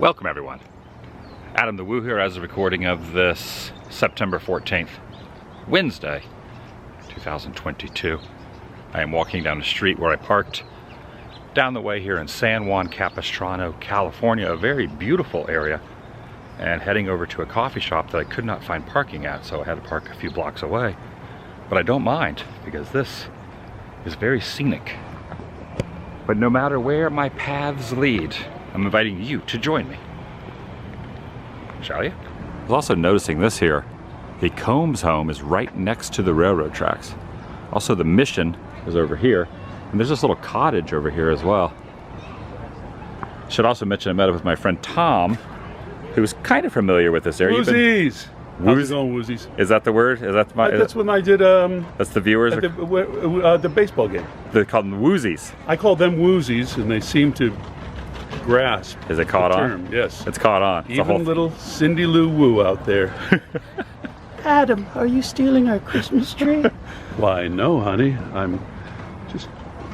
Welcome everyone. Adam the Woo here as a recording of this September 14th, Wednesday, 2022. I am walking down the street where I parked down the way here in San Juan Capistrano, California, a very beautiful area, and heading over to a coffee shop that I could not find parking at, so I had to park a few blocks away. But I don't mind because this is very scenic. But no matter where my paths lead, I'm inviting you to join me. Shall you? I was also noticing this here. The Combs home is right next to the railroad tracks. Also, the Mission is over here. And there's this little cottage over here as well. Should also mention I met up with my friend Tom, who's kind of familiar with this area. Woozies! How's it going, Woozies? Is that the word? Is that that's when I did that's the viewers? at the baseball game. They call them Woozies. I call them Woozies, and they seem to grasp. Is it caught the on? term. Yes. It's caught on. It's Even little Cindy Lou Woo out there. Adam, are you stealing our Christmas tree? Why, no, honey. I'm just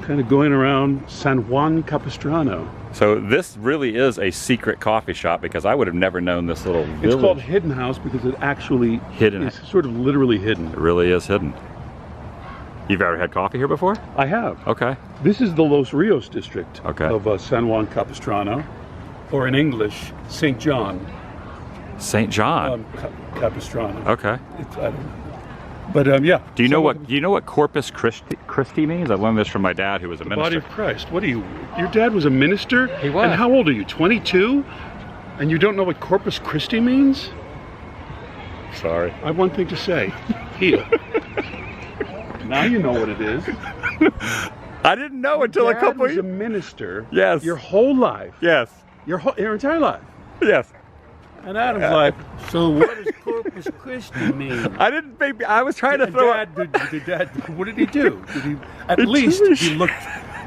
kind of going around San Juan Capistrano. So this really is a secret coffee shop because I would have never known this little village. It's called Hidden House because it actually Hidden. is sort of literally hidden. It really is hidden. You've ever had coffee here before? I have. Okay. This is the Los Rios district Okay. of San Juan Capistrano, or in English, St. John St. John. Capistrano. Okay. I don't know. But yeah. Do you know what Corpus Christi means? I learned this from my dad, who was a minister. Body of Christ. What are you? Your dad was a minister? He was. And how old are you? 22? And you don't know what Corpus Christi means? Sorry. I have one thing to say. Here. Now you know what it is. I didn't know until a Dad couple was a years. minister. Yes. Your whole life. Yes. Your entire life. Yes. And Adam's like, so what does Corpus Christi mean? I didn't. Maybe I was trying to throw. Dad, what did he do? Did he? At least he looked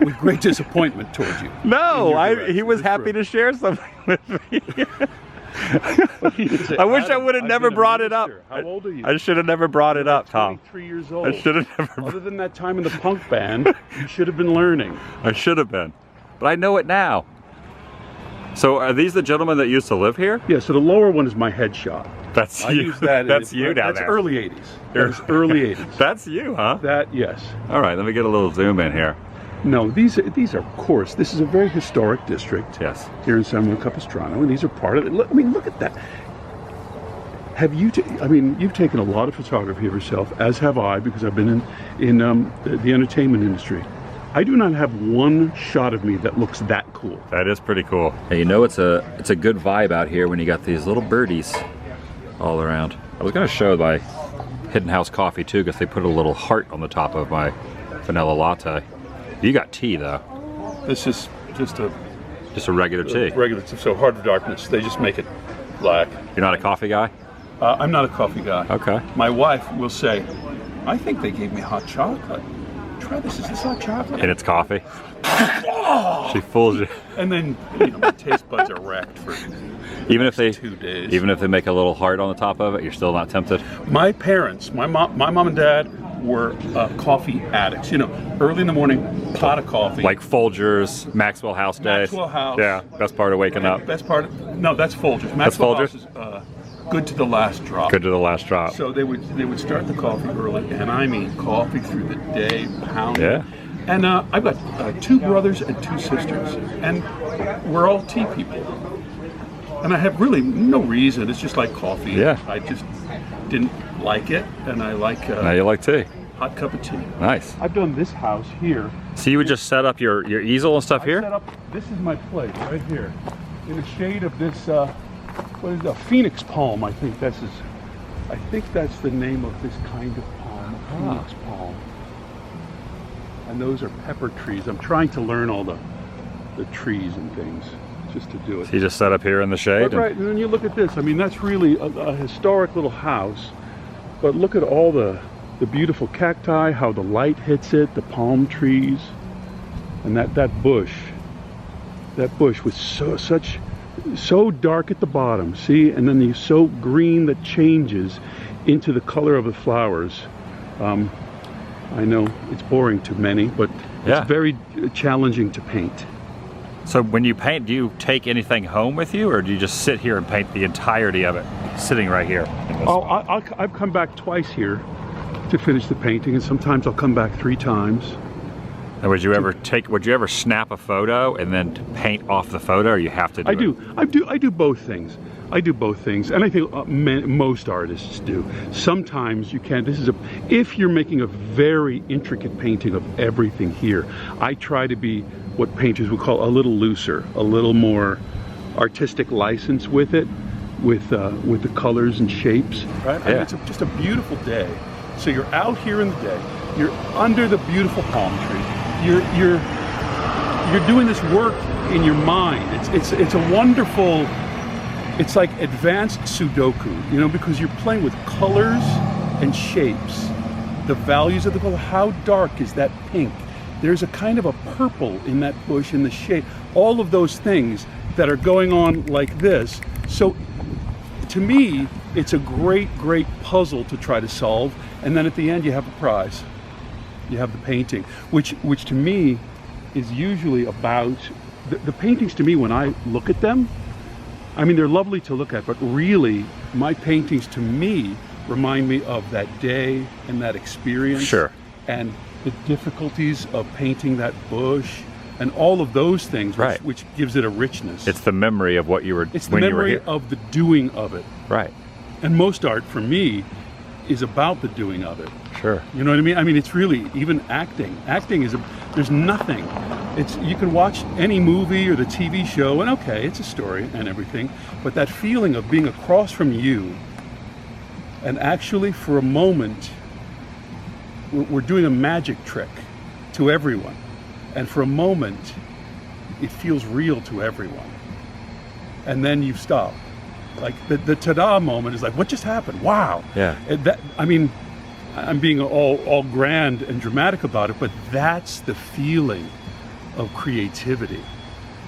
with great disappointment towards you. No, he was happy to share something with me. I wish I would have never brought it up. How old are you? I should have never brought it up, Tom. 23 years old. I should have never. Other than that time in the punk band, you should have been learning. I should have been, but I know it now. So are these the gentlemen that used to live here? Yeah, so the lower one is my headshot. That's I you. use that. That's you down that's there. Early 80s. That's early 80s. That's you, huh? That, yes. All right, let me get a little zoom in here. No, these are, of course, this is a very historic district. Yes. Here in San Juan Capistrano, and these are part of it. Look, I mean, look at that. Have you? I mean, you've taken a lot of photography of yourself, as have I, because I've been in the entertainment industry. I do not have one shot of me that looks that cool. That is pretty cool. Hey, you know it's a good vibe out here when you got these little birdies all around. I was gonna show my Hidden House coffee too, because they put a little heart on the top of my vanilla latte. You got tea though. This is just a regular tea. regular. So Heart of Darkness. They just make it black. You're not a coffee guy? I'm not a coffee guy. Okay. My wife will say, "I think they gave me hot chocolate. Try this. Is this hot chocolate?" And it's coffee. She fools you. And then my taste buds are wrecked for Even if they 2 days. Even if they make a little heart on the top of it, you're still not tempted. My parents, my mom and dad were coffee addicts. Early in the morning, pot of coffee. Like Folgers, Maxwell House days. Maxwell House. Yeah, best part of waking up. Best part. No, that's Folgers. Maxwell Folgers? House is good to the last drop. Good to the last drop. So they would start the coffee early, and I mean coffee through the day, pounding. Yeah. And I've got 2 brothers and 2 sisters, and we're all tea people. And I have really no reason. It's just like coffee. Yeah. I just didn't like it, and I like Now you like tea. hot cup of tea. Nice. I've done this house here. So you would just set up your easel and stuff here? Set up, this is my place right here, in the shade of this. What is it? A phoenix palm? I think that's the name of this kind of palm. A phoenix palm. And those are pepper trees. I'm trying to learn all the trees and things just to do it. So you just set up here in the shade? But right, and then you look at this. I mean, that's really a historic little house. But look at all the beautiful cacti, how the light hits it, the palm trees, and that bush was so dark at the bottom. See, and then so green that changes into the color of the flowers. I know it's boring to many, but Yeah. it's very challenging to paint. So when you paint, do you take anything home with you, or do you just sit here and paint the entirety of it, sitting right here? Oh, I've come back twice here to finish the painting, and sometimes I'll come back 3 times. And would you ever snap a photo and then paint off the photo, or you have to do it? I do both things. I do both things, and I think most artists do. Sometimes you can't. If you're making a very intricate painting of everything here, I try to be what painters would call a little looser, a little more artistic license with it, with the colors and shapes. Right? Yeah. It's just a beautiful day. So you're out here in the day. You're under the beautiful palm tree. You're doing this work in your mind. It's a wonderful. It's like advanced Sudoku, you know, because you're playing with colors and shapes. The values of the color. How dark is that pink? There's a kind of a purple in that bush in the shape. All of those things that are going on like this. So to me, it's a great, great puzzle to try to solve. And then at the end, you have a prize. You have the painting, which to me is usually about, the paintings to me, when I look at them, I mean, they're lovely to look at, but really, my paintings to me remind me of that day and that experience. Sure. And the difficulties of painting that bush and all of those things, right, which gives it a richness. It's the memory of what you were, it's the memory of the doing of it. Right. And most art, for me, is about the doing of it. Sure. You know what I mean? I mean, it's really, even acting. Acting is, there's nothing. You can watch any movie or the TV show, and okay, it's a story and everything, but that feeling of being across from you, and actually for a moment, we're doing a magic trick to everyone. And for a moment, it feels real to everyone. And then you stop. Like the ta-da moment is like, what just happened? Wow. Yeah. I mean, I'm being all grand and dramatic about it, but that's the feeling of creativity.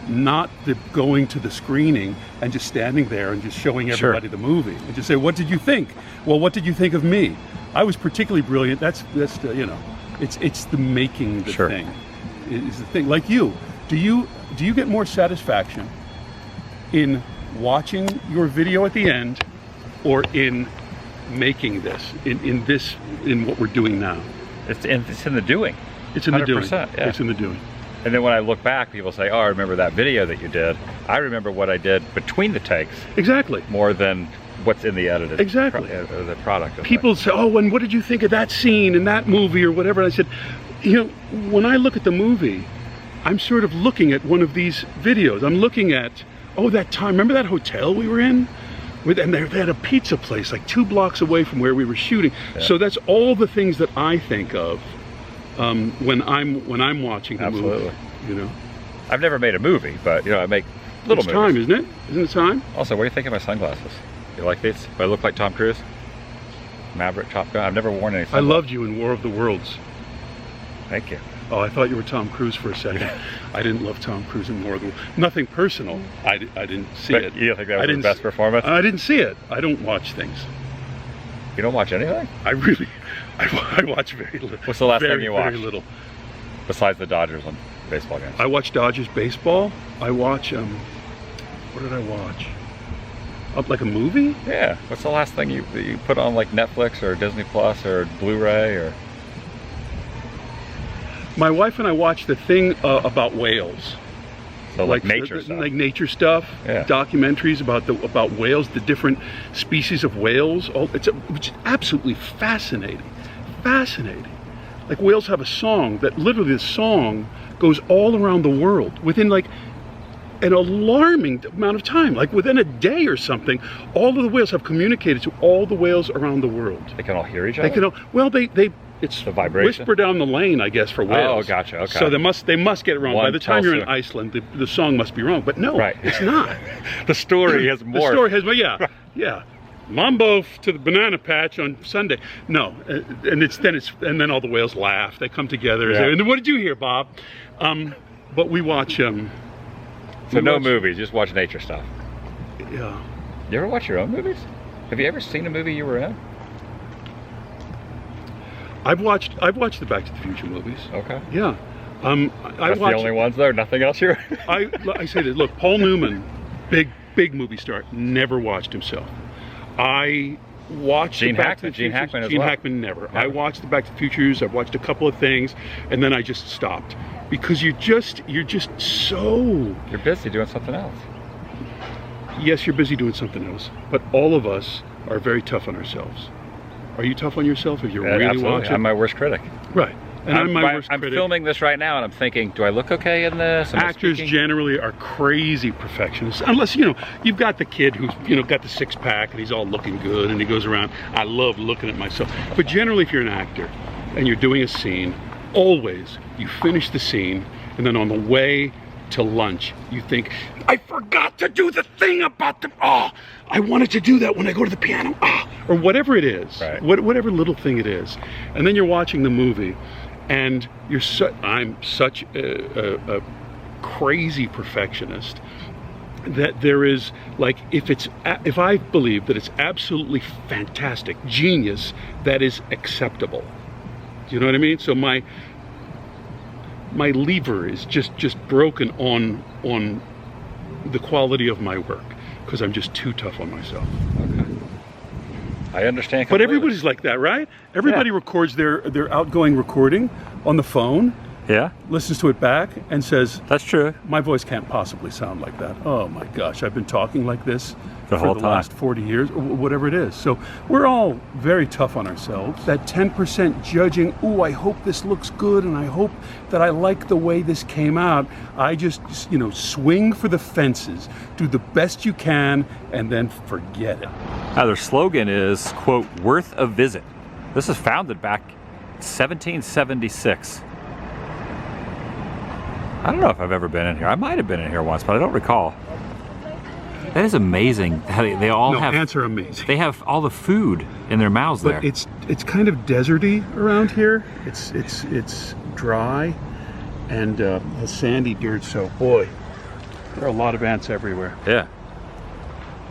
Not the going to the screening and just standing there and just showing everybody the movie and just say, what did you think? Well, what did you think of me? I was particularly brilliant. That's the, you know, it's the making the thing is the thing. Like you, do you get more satisfaction in watching your video at the end, or in making this, in what we're doing now? It's in the doing. It's in the doing. Yeah. It's in the doing. And then when I look back, people say, oh, I remember that video that you did. I remember what I did between the takes. Exactly. More than what's in the edited the product. People say, oh, and what did you think of that scene in that movie or whatever? And I said, you know, when I look at the movie, I'm sort of looking at one of these videos. I'm looking at, oh, that time, remember that hotel we were in? And they had a pizza place like 2 blocks away from where we were shooting. Yeah. So that's all the things that I think of when I'm watching the movie. You know, I've never made a movie, but you know, I make little movies. It's time, isn't it? Isn't it time? Also, what do you think of my sunglasses? You like these? Do I look like Tom Cruise? Maverick, Top Gun? I've never worn any sunglasses. I loved you in War of the Worlds. Thank you. Oh, I thought you were Tom Cruise for a second. I didn't love Tom Cruise in War of the Worlds. Nothing personal. I didn't see it. You don't think that was his best performance? I didn't see it. I don't watch things. You don't watch anything? I watch very little. What's the last thing you watched? Very little. Besides the Dodgers and baseball games. I watch Dodgers baseball. I watch, what did I watch? Like a movie? Yeah. What's the last thing you put on, like Netflix or Disney Plus or Blu-ray or? My wife and I watched the thing about whales. So like nature stuff. Like nature stuff. Yeah. Documentaries about whales, the different species of whales. Which is absolutely fascinating. Fascinating. Like whales have a song that literally the song goes all around the world within like an alarming amount of time. Like within a day or something, all of the whales have communicated to all the whales around the world. They can all hear each other? They can all, well, it's the vibration? Whisper down the lane, I guess, for whales. Oh, gotcha, okay. So they must get it wrong. By the time you're in Iceland, the song must be wrong. But no, it's not. The story has more. The story has more, yeah, yeah. Mambo to the banana patch on Sunday. No, and then all the whales laugh. They come together. Yeah. And what did you hear, Bob? But we watch. So no movies, just watch nature stuff. Yeah. You ever watch your own movies? Have you ever seen a movie you were in? I've watched the Back to the Future movies. Okay. Yeah. That's the only ones though, nothing else here? I say this, look, Paul Newman, big movie star, never watched himself. I watched Gene Hackman as Gene well. Hackman never. I watched the Back to the Futures, I've watched a couple of things, and then I just stopped. Because you're just so... You're busy doing something else. Yes, you're busy doing something else, but all of us are very tough on ourselves. Are you tough on yourself if you're really Absolutely. watching? I'm my worst critic. Right. And I'm my worst critic. I'm filming this right now and I'm thinking, do I look okay in this? Actors generally are crazy perfectionists, unless, you know, you've got the kid who's, you know, got the six-pack and he's all looking good and he goes around, I love looking at myself. But generally, if you're an actor and you're doing a scene, always you finish the scene and then on the way to lunch, you think, I forgot to do the thing about the, I wanted to do that when I go to the piano, or whatever it is, right. Whatever little thing it is. And then you're watching the movie and I'm such a crazy perfectionist that there is, like, if I believe that it's absolutely fantastic, genius, that is acceptable. Do you know what I mean? So my lever is just broken on the quality of my work because I'm just too tough on myself. Okay. I understand completely. But everybody's like that, right? Everybody records their outgoing recording on the phone. Yeah. Listens to it back and says, that's true. My voice can't possibly sound like that. Oh my gosh, I've been talking like this the for the last 40 years, or whatever it is. So we're all very tough on ourselves. That 10% judging, ooh, I hope this looks good and I hope that I like the way this came out. I just, you know, swing for the fences, do the best you can, and then forget it. Now their slogan is, quote, worth a visit. This is founded back in 1776. I don't know if I've ever been in here. I might have been in here once, but I don't recall. That is amazing how they all have... ants are amazing. They have all the food in their mouths there. But it's kind of deserty around here. It's dry and has sandy dirt, so boy, there are a lot of ants everywhere. Yeah.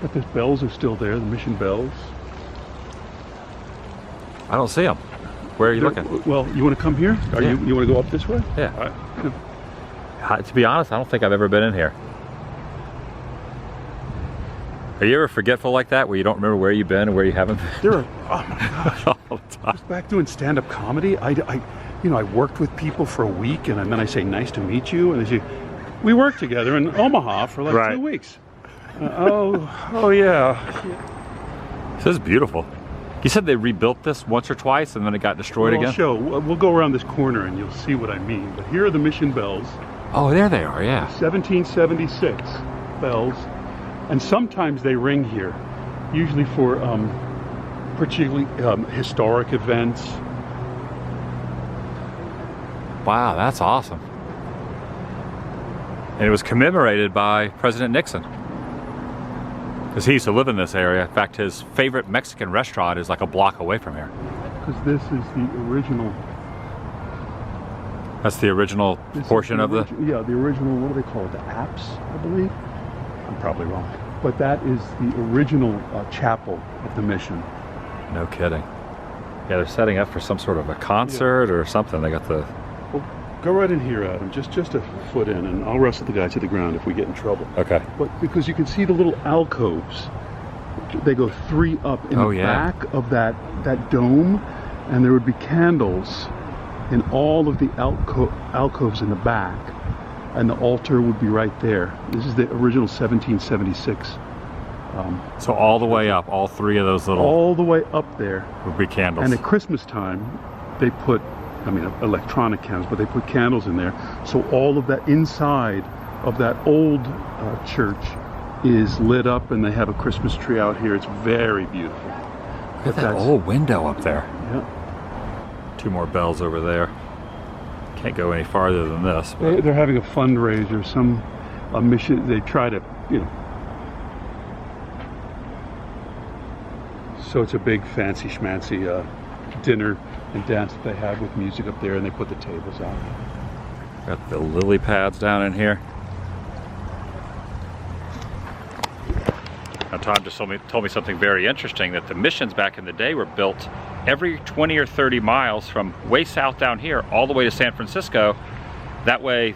But the bells are still there, the mission bells. I don't see them. Where are you looking? Well, you want to come here? You want to go up this way? Yeah. To be honest, I don't think I've ever been in here. Are you ever forgetful like that, where you don't remember where you've been and where you haven't been? There are, oh my gosh. All the time. I was back doing stand-up comedy. I worked with people for a week, and then I say, nice to meet you, and they say, we worked together in Omaha for like 2 weeks. Oh yeah. This is beautiful. You said they rebuilt this once or twice and then it got destroyed again? We'll go around this corner and you'll see what I mean. But here are the mission bells. Oh, there they are, yeah. 1776 bells. And sometimes they ring here, usually for particularly historic events. Wow, that's awesome. And it was commemorated by President Nixon, because he used to live in this area. In fact, his favorite Mexican restaurant is like a block away from here. Because this is the original. That's the original portion of the... Yeah, the original, what do they call it? The apse, I believe? I'm probably wrong. But that is the original chapel of the mission. No kidding. Yeah, they're setting up for some sort of a concert or something. They got the... Well, go right in here, Adam, just a foot in, and I'll wrestle the guy to the ground if we get in trouble. Okay. But because you can see the little alcoves, they go 3 up in the back of that dome, and there would be candles in all of the alcoves in the back, and the altar would be right there. This is the original 1776. So all the way up, all 3 of those little... All the way up there. Would be candles. And at Christmas time, they put, electronic candles, but they put candles in there. So all of that inside of that old church is lit up, and they have a Christmas tree out here. It's very beautiful. Look at that old window up there. Yeah. 2 more bells over there. Can't go any farther than this. But... They're having a fundraiser, a mission. They try to, So it's a big fancy schmancy dinner and dance that they have with music up there, and they put the tables out. Got the lily pads down in here. Now Tom just told me something very interesting, that the missions back in the day were built every 20 or 30 miles from way south down here all the way to San Francisco, That way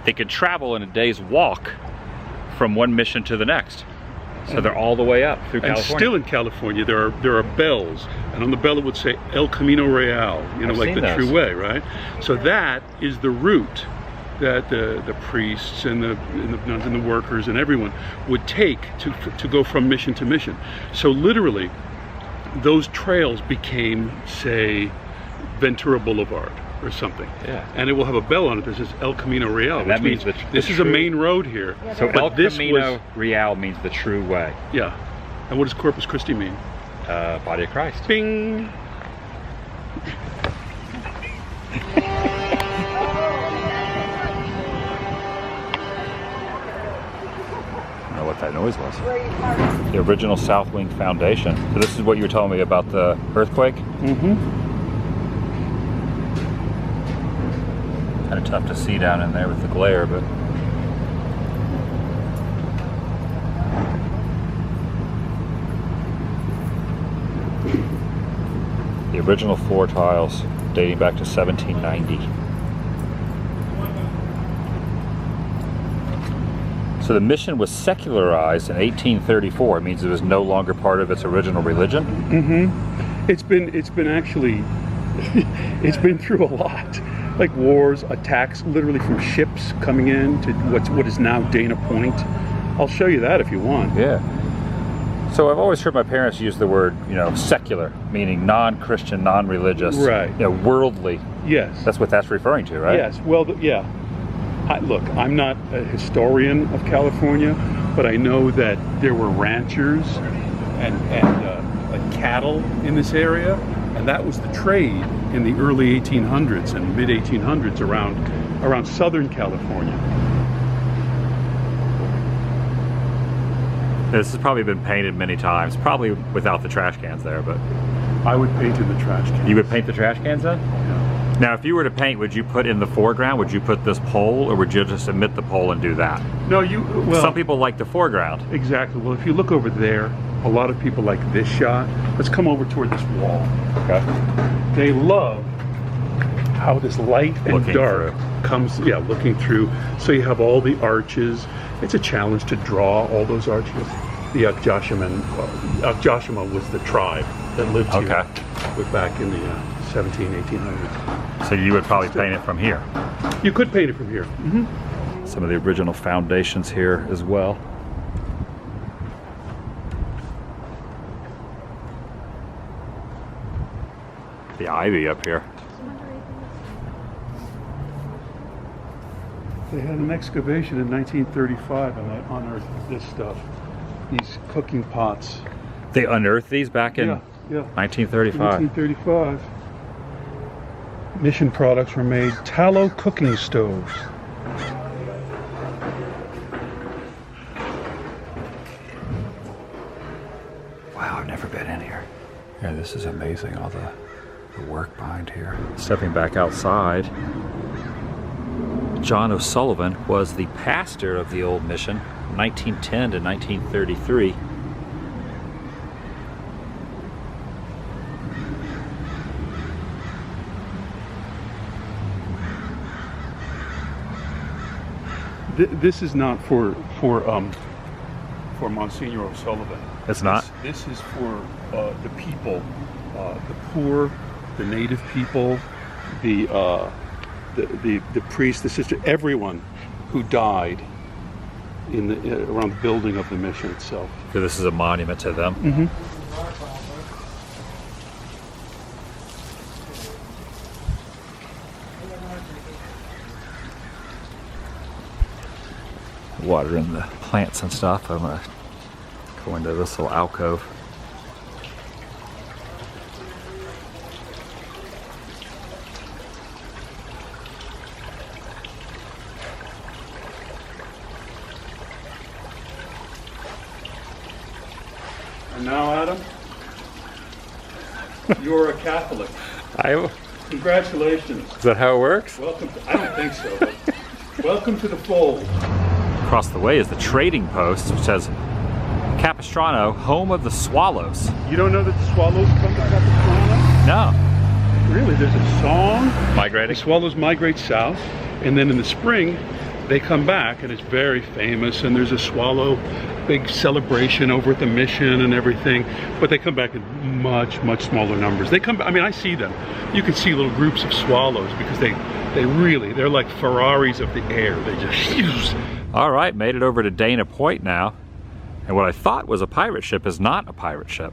they could travel in a day's walk from one mission to the next. So they're all the way up through And California. still in California, there are bells, and on the bell it would say El Camino Real, you know, I've like seen the those. true way, right? So that is the route that the priests and the nuns and the workers and everyone would take to go from mission to mission. So literally, those trails became, say, Ventura Boulevard or something. Yeah. And it will have a bell on it that says El Camino Real, And which that means means the this is a true- main road here. So But El this Camino was- Real means the true way. Yeah. And what does Corpus Christi mean? Body of Christ. Bing! I don't know what that noise was. The original South Wing Foundation. So this is what you were telling me about the earthquake? Mm-hmm. Kind of tough to see down in there with the glare, but the original floor tiles dating back to 1790. So the mission was secularized in 1834. It means it was no longer part of its original religion. Mm-hmm. It's been actually, it's been through a lot. Like wars, attacks, literally from ships coming in to what is now Dana Point. I'll show you that if you want. Yeah. So I've always heard my parents use the word, secular, meaning non-Christian, non-religious. Right. Worldly. Yes. That's what that's referring to, right? Yes. Well, yeah. Look, I'm not a historian of California, but I know that there were ranchers and cattle in this area, and that was the trade in the early 1800s and mid 1800s around Southern California. This has probably been painted many times, probably without the trash cans there, but I would paint in the trash can. you would paint the trash cans then? Yeah. Now, if you were to paint, would you put in the foreground? Would you put this pole, or would you just omit the pole and do that? No, well, Some people like the foreground. Exactly. Well, if you look over there, a lot of people like this shot. Let's come over toward this wall. Okay. They love how this light and Looking dark through. comes, looking through. So you have all the arches. It's a challenge to draw all those arches. The Akjoshima was the tribe that lived here way back in the 1800s. So you would probably paint it from here. You could paint it from here. Mm-hmm. Some of the original foundations here as well. The ivy up here. They had an excavation in 1935 and they unearthed this stuff. These cooking pots. They unearthed these back in 1935. 1935. Mission products were made tallow cooking stoves. Wow, I've never been in here. Yeah, this is amazing, all the work behind here. Stepping back outside, John O'Sullivan was the pastor of the old mission, 1910 to 1933. This is not for Monsignor O'Sullivan. It's not? This is for the people, the poor, the native people, the priest, the sister, everyone who died in around the building of the mission itself. So this is a monument to them. Mm-hmm. Watering the plants and stuff. I'm gonna go into this little alcove. And now, Adam, you're a Catholic. Is Congratulations. that how it works? Welcome to, I don't think so, but welcome to the fold. Across the way is the trading post, which says Capistrano, home of the swallows. You don't know that the swallows come to Capistrano? No. Really, there's a song. The Migrating. swallows migrate south. And then in the spring, they come back, and it's very famous, and there's a swallow big celebration over at the mission and everything, but they come back in much, much smaller numbers. They come, I mean, I see them. You can see little groups of swallows because they're like Ferraris of the air. They just... All right, made it over to Dana Point now. And what I thought was a pirate ship is not a pirate ship.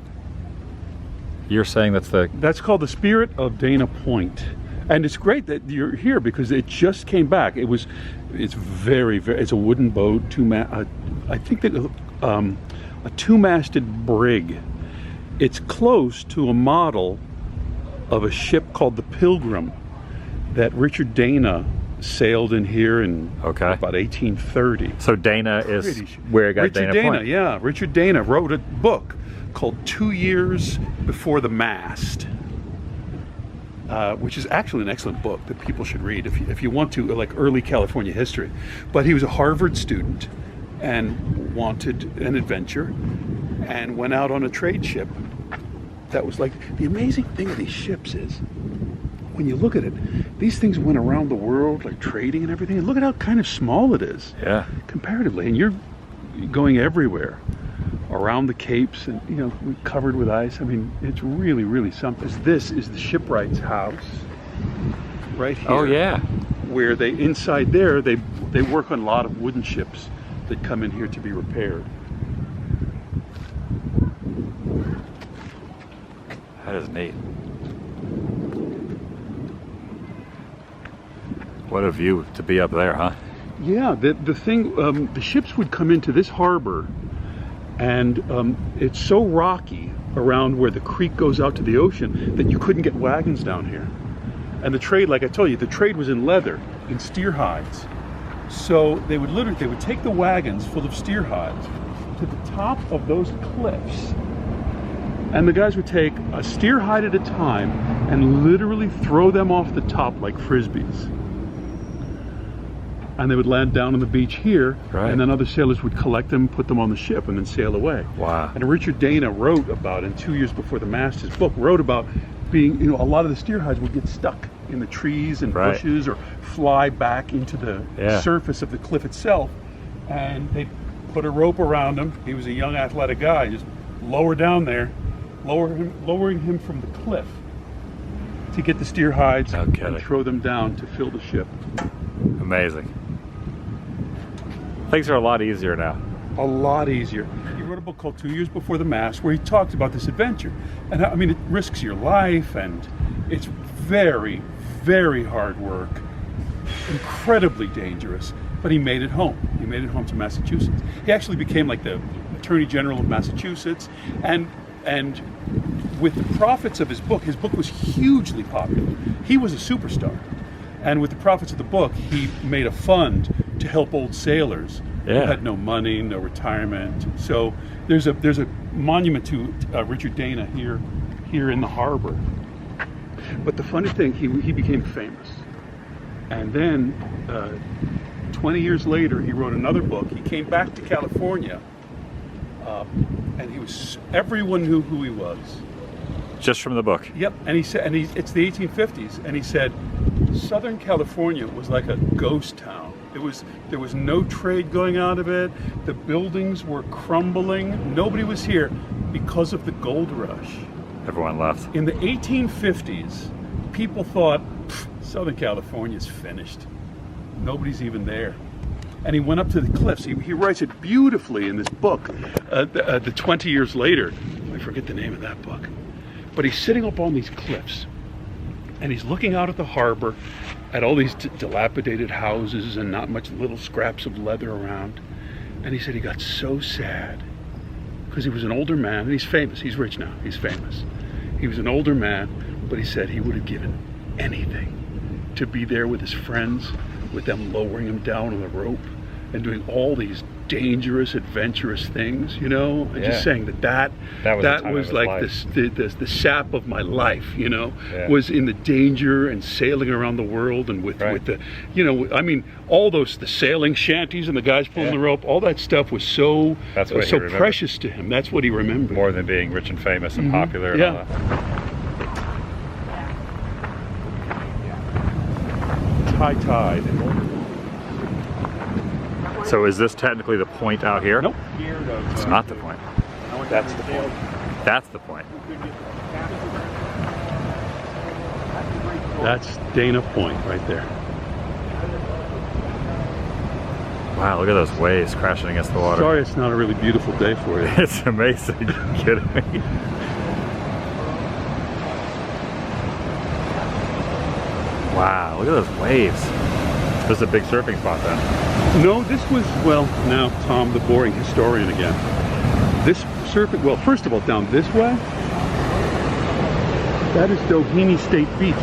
You're saying that's called the Spirit of Dana Point. And it's great that you're here because it just came back. It's very, it's a wooden boat, I think that a two-masted brig. It's close to a model of a ship called the Pilgrim that Richard Dana sailed in here in about 1830. So Dana is where it got Richard Dana Point. Yeah, Richard Dana wrote a book called 2 Years Before the Mast, which is actually an excellent book that people should read if you want to, like early California history. But he was a Harvard student and wanted an adventure and went out on a trade ship. That was like, the amazing thing of these ships is, when you look at it, these things went around the world, like trading and everything, and look at how kind of small it is. Yeah. Comparatively, and you're going everywhere, around the capes, and covered with ice. I mean, it's really, really something. This is the shipwright's house, right here. Oh yeah. Where inside there, they work on a lot of wooden ships that come in here to be repaired. That is neat. What a view to be up there, huh? Yeah, the thing, the ships would come into this harbor, and it's so rocky around where the creek goes out to the ocean that you couldn't get wagons down here. And the trade, like I told you, the trade was in leather, in steer hides. So they would take the wagons full of steer hides to the top of those cliffs, and the guys would take a steer hide at a time and literally throw them off the top like frisbees. And they would land down on the beach here, and then other sailors would collect them, put them on the ship, and then sail away. Wow. And Richard Dana wrote about, in 2 Years Before the Mast, his book, wrote about being, a lot of the steer hides would get stuck in the trees and bushes, or fly back into the surface of the cliff itself, and they put a rope around him. He was a young athletic guy, just lower down there, lowering him from the cliff to get the steer hides and throw them down to fill the ship. Amazing. Things are a lot easier now. A lot easier. He wrote a book called 2 Years Before the Mast where he talks about this adventure. And how, I mean, it risks your life, and it's very, very hard work, incredibly dangerous, but he made it home. He made it home to Massachusetts. He actually became like the Attorney General of Massachusetts, and with the profits of his book was hugely popular. He was a superstar. And with the profits of the book, he made a fund to help old sailors who had no money, no retirement. So there's a monument to Richard Dana here in the harbor. But the funny thing, he became famous. And then 20 years later, he wrote another book. He came back to California, and everyone knew who he was. Just from the book. Yep, and he said, it's the 1850s, and he said, Southern California was like a ghost town. There was no trade going out of it. The buildings were crumbling. Nobody was here because of the gold rush. Everyone left. In the 1850s, people thought, Southern California's finished. Nobody's even there. And he went up to the cliffs. He writes it beautifully in this book, the 20 years later. I forget the name of that book. But he's sitting up on these cliffs, and he's looking out at the harbor, at all these dilapidated houses and not much little scraps of leather around. And he said he got so sad, because he was an older man, and he's famous. He's rich now. He's famous. He was an older man, but he said he would have given anything to be there with his friends, with them lowering him down on the rope and doing all these dangerous, adventurous things, and just saying that was like the sap of my life, was in the danger and sailing around the world, and with the, I mean, all the sailing shanties and the guys pulling the rope, all that stuff was so precious to him. That's what he remembered. More than being rich and famous and popular and all that. High tide. So is this technically the point out here? Nope. It's not the point. That's the point. That's the point. That's Dana Point right there. Wow, look at those waves crashing against the water. Sorry it's not a really beautiful day for you. It's amazing. You're kidding me. Wow, look at those waves. This is a big surfing spot then. No, this was, well, now Tom, the boring historian again. This surfing, well, first of all, down this way, that is Doheny State Beach.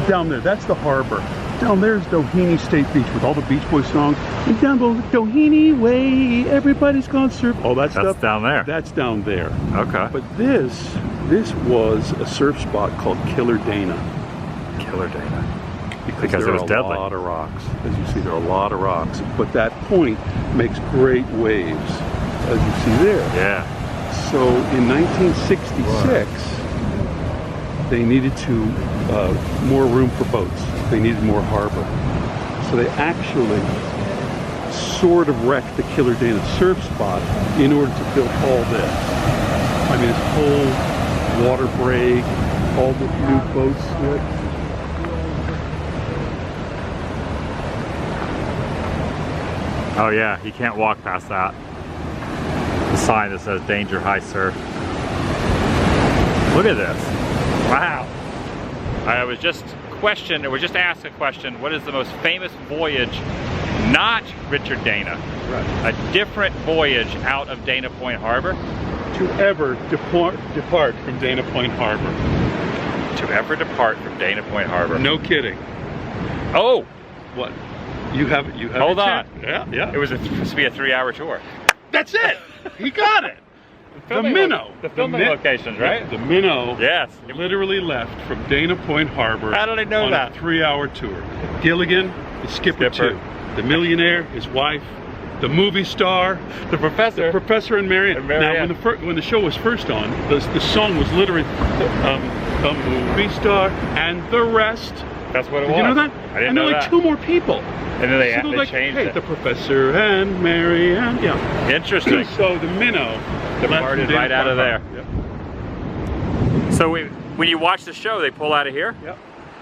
Down there, that's the harbor. Down there's Doheny State Beach with all the Beach Boys songs. And down the Doheny Way, everybody's gonna surf. All that stuff. That's down there. That's down there. Okay. But this was a surf spot called Killer Dana. Killer Dana. Because it there was are a deadly. lot of rocks. As you see, there are a lot of rocks. But that point makes great waves, as you see there. Yeah. So in 1966, they needed more room for boats. They needed more harbor. So they actually sort of wrecked the Killer Dana surf spot in order to build all this. I mean, this whole water break, all the new boats. Oh yeah, you can't walk past that. The sign that says danger high surf. Look at this. Wow. I was just asked a question, what is the most famous voyage, not Richard Dana, Right. a different voyage out of Dana Point Harbor? To ever depart from Dana Point Harbor. To ever depart from Dana Point Harbor. No kidding. Oh! What? You have Hold your on. chance. Yeah. It was supposed to be a 3-hour tour. That's it. He got it. The minnow. The filming locations, right? The minnow. Yes. Literally left from Dana Point Harbor. How did I know on that? a 3-hour tour. Gilligan, the skipper too. The millionaire, his wife, the movie star, The professor. the professor and Marianne. Now, when the show was first on, the song was literally the movie star and the rest. That's what it was. Did you know that? I didn't and know there were that. like 2 more people. And then they hey, changed it. the professor and Marianne. Yeah. Interesting. So the minnow Departed right out of there. Yep. So when you watch the show, they pull out of here? Yep.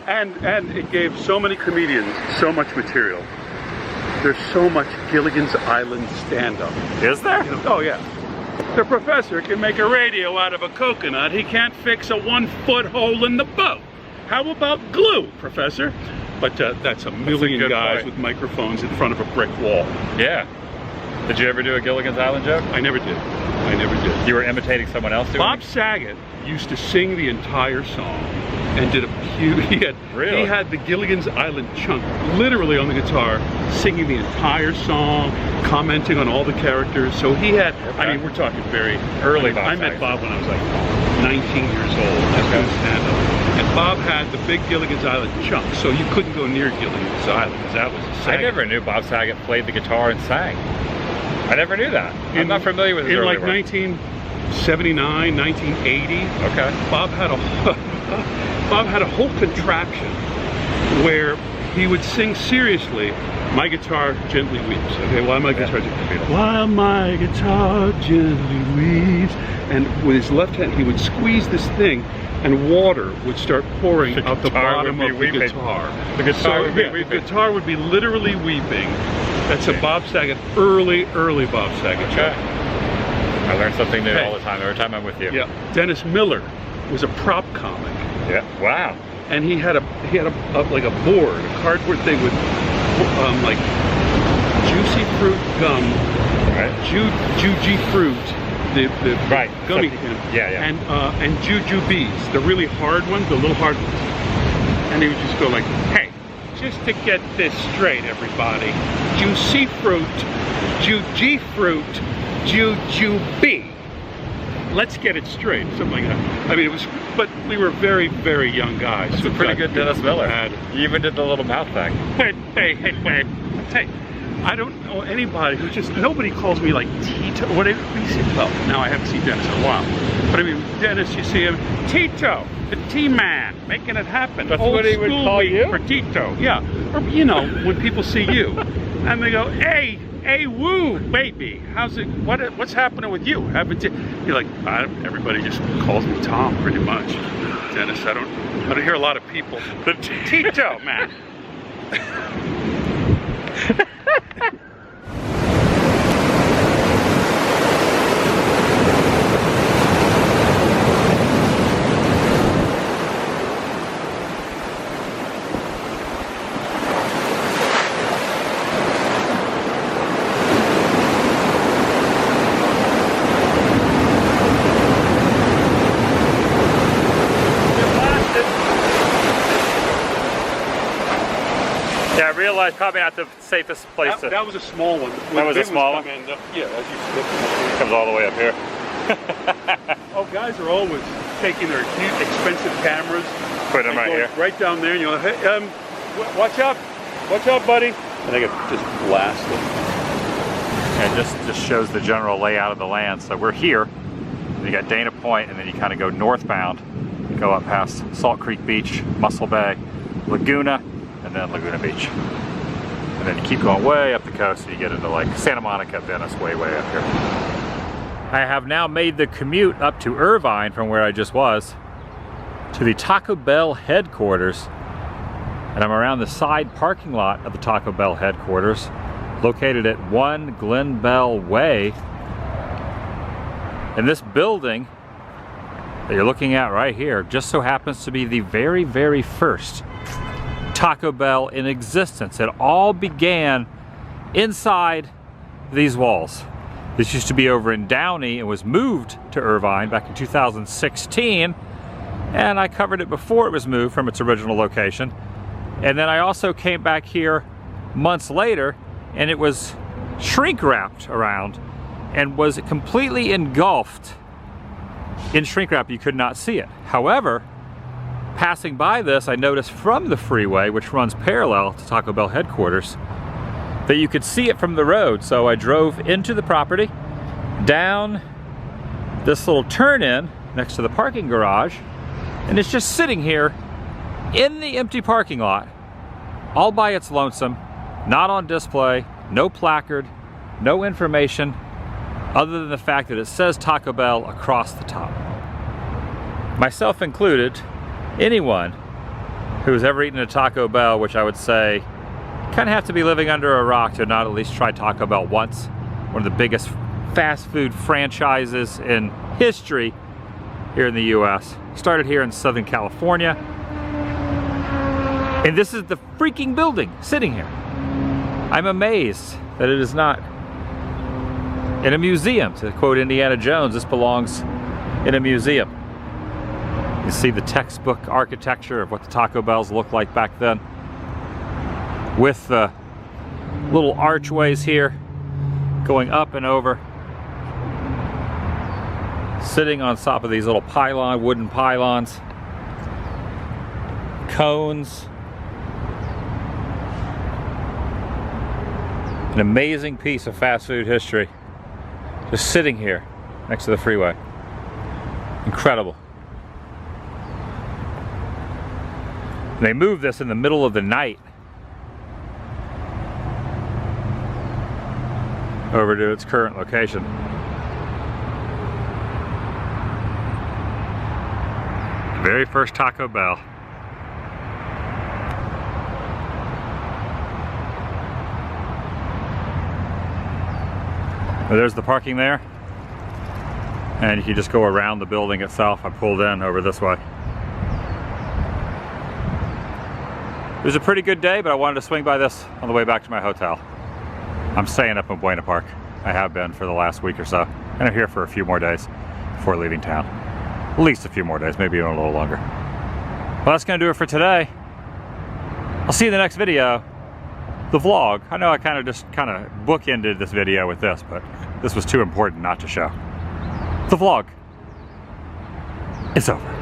And it gave so many comedians so much material. There's so much Gilligan's Island stand-up. Is there? Oh yeah. The professor can make a radio out of a coconut. He can't fix a 1-foot hole in the boat. How about glue, Professor? But that's a million guys point. with microphones in front of a brick wall. Yeah. Did you ever do a Gilligan's Island joke? I never did. I never did. You were imitating someone else doing Bob it? Saget used to sing the entire song and did a huge, he had the Gilligan's Island chunk literally on the guitar, singing the entire song, commenting on all the characters. So he had, I mean, we're talking very early. I met Bob when I was like 19 years old. Doing stand-up. And Bob had the big Gilligan's Island chunk, so you couldn't go near Gilligan's Island because that was a Saget. I never knew Bob Saget played the guitar and sang. I never knew that. I'm not familiar with his in early like work. 1979, 1980. Okay. Bob had a whole contraption where he would sing seriously, "My guitar gently weeps." Okay, while my guitar gently weeps. While my guitar gently weeps, and with his left hand he would squeeze this thing, and water would start pouring out the bottom of the guitar. The guitar would be weeping. The guitar would be literally weeping. That's a Bob Saget, early Bob Saget joke. I learn something new all the time, every time I'm with you. Yeah. Dennis Miller was a prop comic. Yeah. Wow. And he had like a board, a cardboard thing with like juicy fruit gum, Right. Juji fruit, the Right. gummy Something- can, yeah. and jujubes, the really hard ones, the little hard ones. And he would just go like, "Hey, just to get this straight, everybody, juicy fruit, juji fruit, jujube. Let's get it straight," something like that. I mean, it was, but we were very, very young guys. It's a pretty good Dennis Miller. Had, You even did the little mouth thing. Hey, I don't know anybody who nobody calls me like Tito. Well, now I haven't seen Dennis in a while. But I mean, Dennis, you see him, Tito, the T-Man, making it happen. That's Old what he would school call week you? for Tito. Yeah, or you know, when people see you, and they go, "Hey, Hey, woo, baby. How's it? What's happening with you? Haven't you? You're like, everybody just calls me Tom, pretty much. Dennis, I don't hear a lot of people. But Tito, man. Yeah, I realized probably not the safest place to... That was a small one. That was a small one? Yeah, as you slip. It comes all the way up here. Oh, guys are always taking their huge, expensive cameras. Put them right here. Right down there, and you're like, hey, watch out, buddy. And they get just blasted. And it just shows the general layout of the land. So we're here, and you got Dana Point, and then you kind of go northbound, go up past Salt Creek Beach, Mussel Bay, Laguna, and then Laguna Beach. And then you keep going way up the coast, and you get into like Santa Monica, Venice, way up here. I have now made the commute up to Irvine from where I just was to the Taco Bell headquarters. And I'm around the side parking lot of the Taco Bell headquarters, located at 1 Glen Bell Way. And this building that you're looking at right here just so happens to be the very first Taco Bell in existence. It all began inside these walls. This used to be over in Downey and was moved to Irvine back in 2016, and I covered it before it was moved from its original location. And then I also came back here months later, and it was shrink wrapped around and was completely engulfed in shrink wrap. You could not see it. However, passing by this, I noticed from the freeway, which runs parallel to Taco Bell headquarters, that you could see it from the road. So I drove into the property, down this little turn-in next to the parking garage, and it's just sitting here in the empty parking lot, all by its lonesome, not on display, no placard, no information, other than the fact that it says Taco Bell across the top. Myself included, anyone who's ever eaten a Taco Bell, which I would say kind of have to be living under a rock to not at least try Taco Bell once. One of the biggest fast food franchises in history here in the US. Started here in Southern California. And this is the freaking building sitting here. I'm amazed that it is not in a museum. To quote Indiana Jones, this belongs in a museum. You see the textbook architecture of what the Taco Bells looked like back then, with the little archways here going up and over, sitting on top of these little wooden pylons, cones. An amazing piece of fast food history just sitting here next to the freeway. Incredible. And they moved this in the middle of the night over to its current location. The very first Taco Bell. Well, there's the parking there, and you can just go around the building itself. I pulled in over this way. It was a pretty good day, but I wanted to swing by this on the way back to my hotel. I'm staying up in Buena Park. I have been for the last week or so, and I'm here for a few more days before leaving town. At least a few more days, maybe even a little longer. Well, that's gonna do it for today. I'll see you in the next video. The vlog. I know I kind of bookended this video with this, but this was too important not to show. The vlog is over.